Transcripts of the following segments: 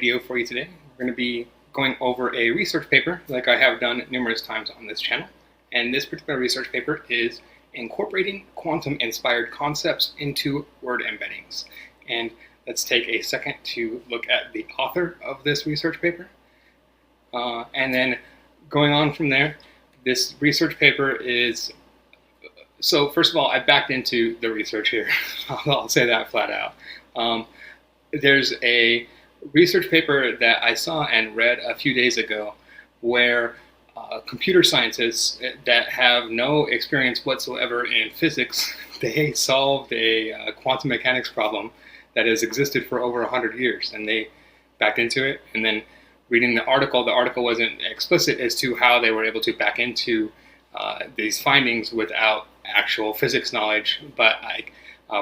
video for you today. We're going to be going over a research paper like I have done numerous times on this channel. And this particular research paper is incorporating quantum-inspired concepts into word embeddings. And let's take a second to look at the author of this research paper. And then going on from there, this research paper is, so first of all, I backed into the research here. I'll say that flat out. There's a research paper that I saw and read a few days ago where computer scientists that have no experience whatsoever in physics, they solved a quantum mechanics problem that has existed for over 100 years, and they backed into it. And then reading the article wasn't explicit as to how they were able to back into these findings without actual physics knowledge, but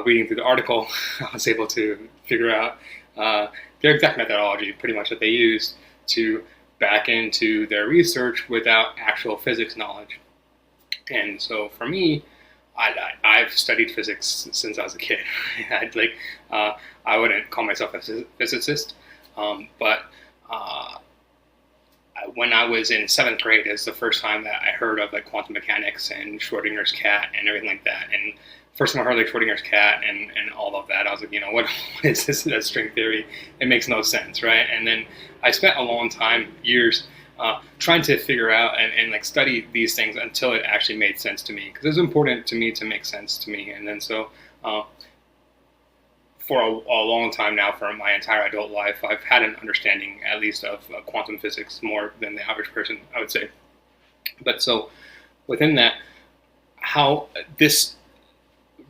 reading through the article, I was able to figure out their exact methodology, pretty much, that they used to back into their research without actual physics knowledge. And so for me, I've studied physics since I was a kid. I wouldn't call myself a physicist, but when I was in 7th grade is the first time that I heard of quantum mechanics and Schrodinger's cat and everything like that. And first time I heard Schrodinger's cat and all of that, I was like, what is this? That string theory? It makes no sense, right? And then I spent a long time, years, trying to figure out and study these things until it actually made sense to me, because it was important to me to make sense to me. And then so for a long time now, for my entire adult life, I've had an understanding, at least, of quantum physics more than the average person, I would say. But so within that, how this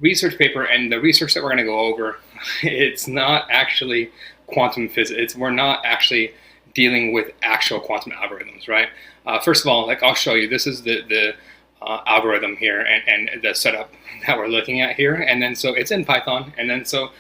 research paper and the research that we're going to go over, it's not actually quantum physics. We're not actually dealing with actual quantum algorithms, right? First of all, I'll show you, this is the algorithm here and the setup that we're looking at here. And then so it's in Python. And then so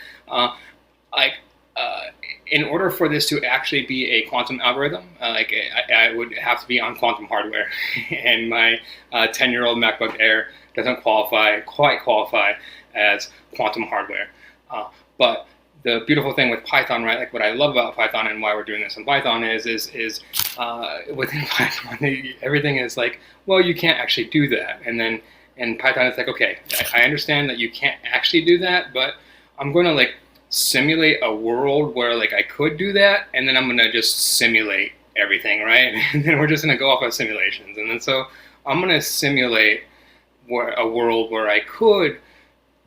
in order for this to actually be a quantum algorithm, I would have to be on quantum hardware. And my 10-year-old MacBook Air doesn't quite qualify as quantum hardware. But the beautiful thing with Python, right, what I love about Python and why we're doing this in Python is within Python, everything is well, you can't actually do that. And then in Python, it's okay, I understand that you can't actually do that, but I'm going to simulate a world where I could do that, and then I'm going to just simulate everything, right? And then we're just going to go off of simulations. And then so I'm going to simulate a world where I could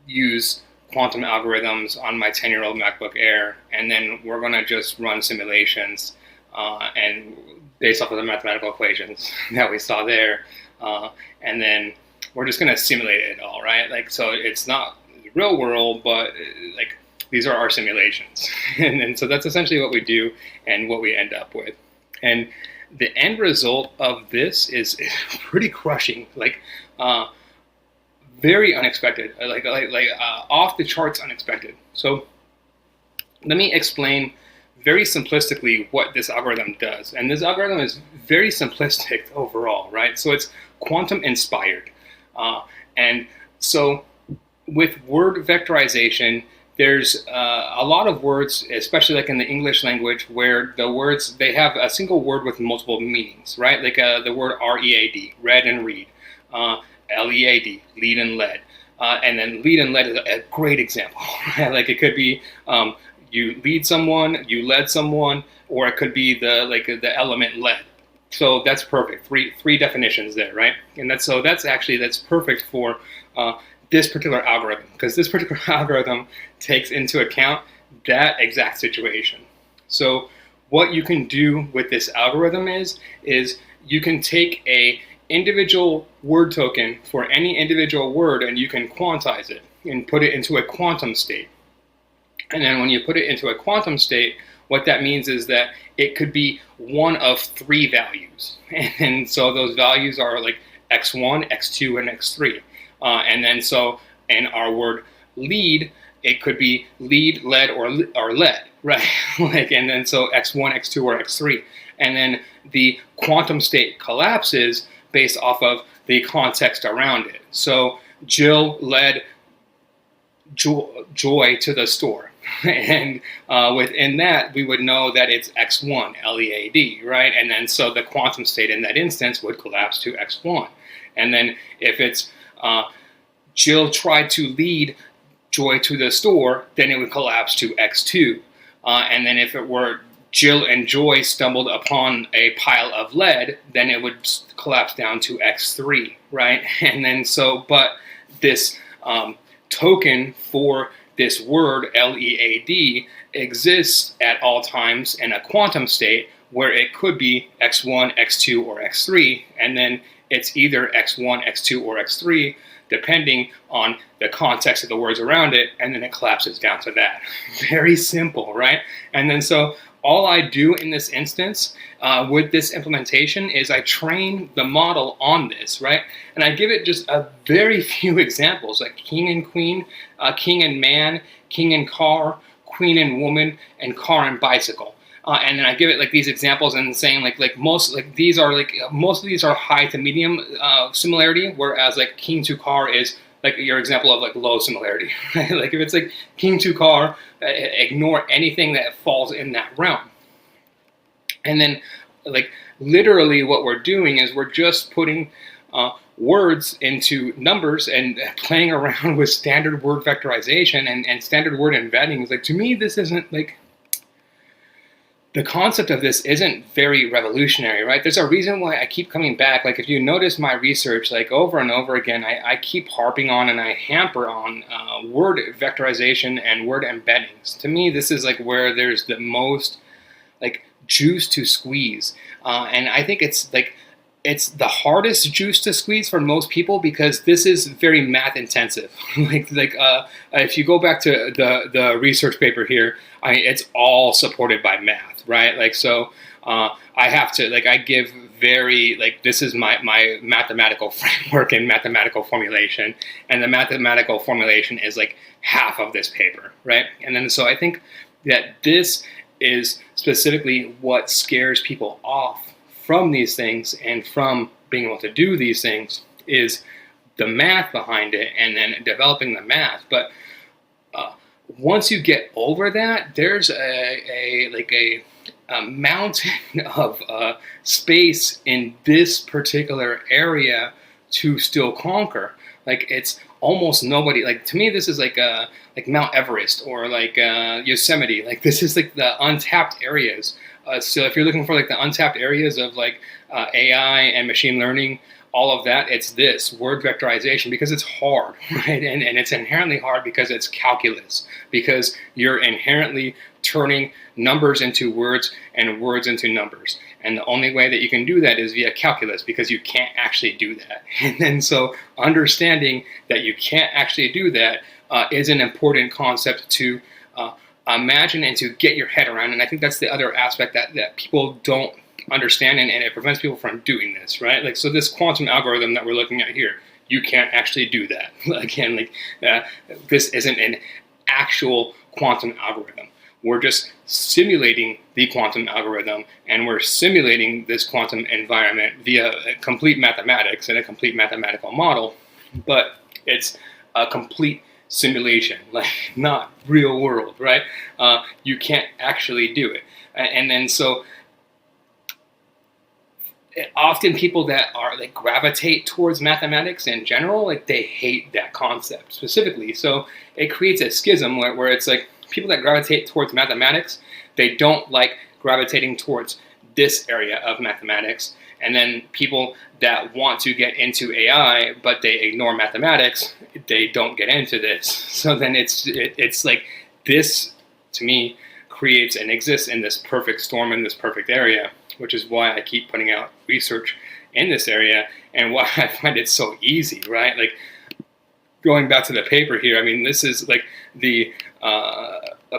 use quantum algorithms on my 10-year-old MacBook Air, and then we're going to just run simulations and based off of the mathematical equations that we saw there, and then we're just going to simulate it all, right? So it's not the real world, but these are our simulations. And so that's essentially what we do and what we end up with. And the end result of this is pretty crushing, very unexpected, off the charts unexpected. So let me explain very simplistically what this algorithm does. And this algorithm is very simplistic overall, right? So it's quantum inspired. And so with word vectorization, there's a lot of words, especially in the English language, where the words, they have a single word with multiple meanings, right? The word R-E-A-D, read and read. L-E-A-D, lead and led. And then lead and led is a great example, right? It could be you lead someone, you led someone, or it could be the element led. So that's perfect. Three definitions there, right? And that's perfect for this particular algorithm, because this particular algorithm takes into account that exact situation. So what you can do with this algorithm is you can take a individual word token for any individual word, and you can quantize it and put it into a quantum state. And then when you put it into a quantum state, what that means is that it could be one of 3 values. And so those values are x1, x2, and x3. And then so in our word lead, it could be lead, led, or led, right? And then so x1, x2, or x3. And then the quantum state collapses based off of the context around it. So Jill led Joy to the store. And within that, we would know that it's x1, LEAD, right? And then so the quantum state in that instance would collapse to x1. And then if it's Jill tried to lead Joy to the store, then it would collapse to x2. And then if it were Jill and Joy stumbled upon a pile of lead, then it would collapse down to x3, right? And then so, but this token for this word LEAD exists at all times in a quantum state where it could be x1, x2, or x3, and then it's either x1, x2, or x3, depending on the context of the words around it, and then it collapses down to that. Very simple, right? And then so all I do in this instance with this implementation is I train the model on this, right? And I give it just a very few examples, like king and queen, king and man, king and car, queen and woman, and car and bicycle. And then I give it like these examples and saying like most of these are high to medium similarity, whereas like king to car is like your example of like low similarity. Right? Like if it's like king to car, ignore anything that falls in that realm. And then like literally what we're doing is we're just putting words into numbers and playing around with standard word vectorization and standard word embeddings. Like to me, this isn't like, the concept of this isn't very revolutionary, right? There's a reason why I keep coming back. Like if you notice my research, like over and over again, I keep harping on and I hamper on word vectorization and word embeddings. To me, this is like where there's the most like juice to squeeze. And I think it's like, it's the hardest juice to squeeze for most people because this is very math intensive. If you go back to the research paper here, it's all supported by math, right? Like so, I have to like I give very like this is my mathematical framework and mathematical formulation, and the mathematical formulation is like half of this paper, right? And then so I think that this is specifically what scares people off from these things and from being able to do these things is the math behind it and then developing the math. But once you get over that, there's a mountain of space in this particular area to still conquer. Like it's almost nobody. Like to me, this is like Mount Everest or like Yosemite. Like this is like the untapped areas. So if you're looking for like the untapped areas of like AI and machine learning, all of that, it's this word vectorization because it's hard, right? And it's inherently hard because it's calculus, because you're inherently turning numbers into words and words into numbers. And the only way that you can do that is via calculus because you can't actually do that. And then so understanding that you can't actually do that is an important concept to imagine and to get your head around. And I think that's the other aspect that people don't understand, and it prevents people from doing this, right? Like, so this quantum algorithm that we're looking at here, you can't actually do that. Again, like this isn't an actual quantum algorithm. We're just simulating the quantum algorithm, and we're simulating this quantum environment via complete mathematics and a complete mathematical model, but it's a complete simulation, like not real world, right? You can't actually do it. And then so often people that are like gravitate towards mathematics in general, like they hate that concept specifically. So it creates a schism where it's like people that gravitate towards mathematics, they don't like gravitating towards this area of mathematics. And then people that want to get into AI, but they ignore mathematics, they don't get into this. So then it's like this, to me, creates and exists in this perfect storm in this perfect area, which is why I keep putting out research in this area and why I find it so easy, right? Like going back to the paper here, I mean, this is like the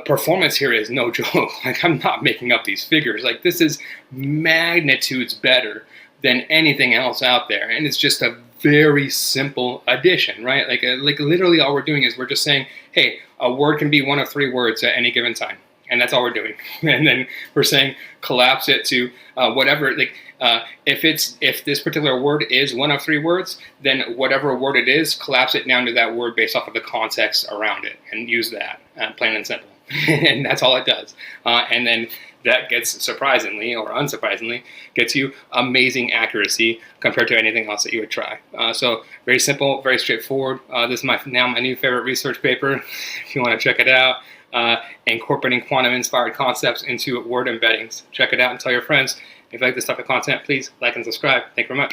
performance here is no joke. Like I'm not making up these figures. Like this is magnitudes better than anything else out there, and it's just a very simple addition, right? Like literally all we're doing is we're just saying, hey, a word can be one of three words at any given time, and that's all we're doing. And then we're saying collapse it to whatever. Like if this particular word is one of three words, then whatever word it is, collapse it down to that word based off of the context around it, and use that, plain and simple. And that's all it does. And then that gets, surprisingly or unsurprisingly, gets you amazing accuracy compared to anything else that you would try. So very simple, very straightforward. This is now my new favorite research paper, if you want to check it out. Incorporating quantum-inspired concepts into word embeddings. Check it out and tell your friends. If you like this type of content, please like and subscribe. Thank you very much.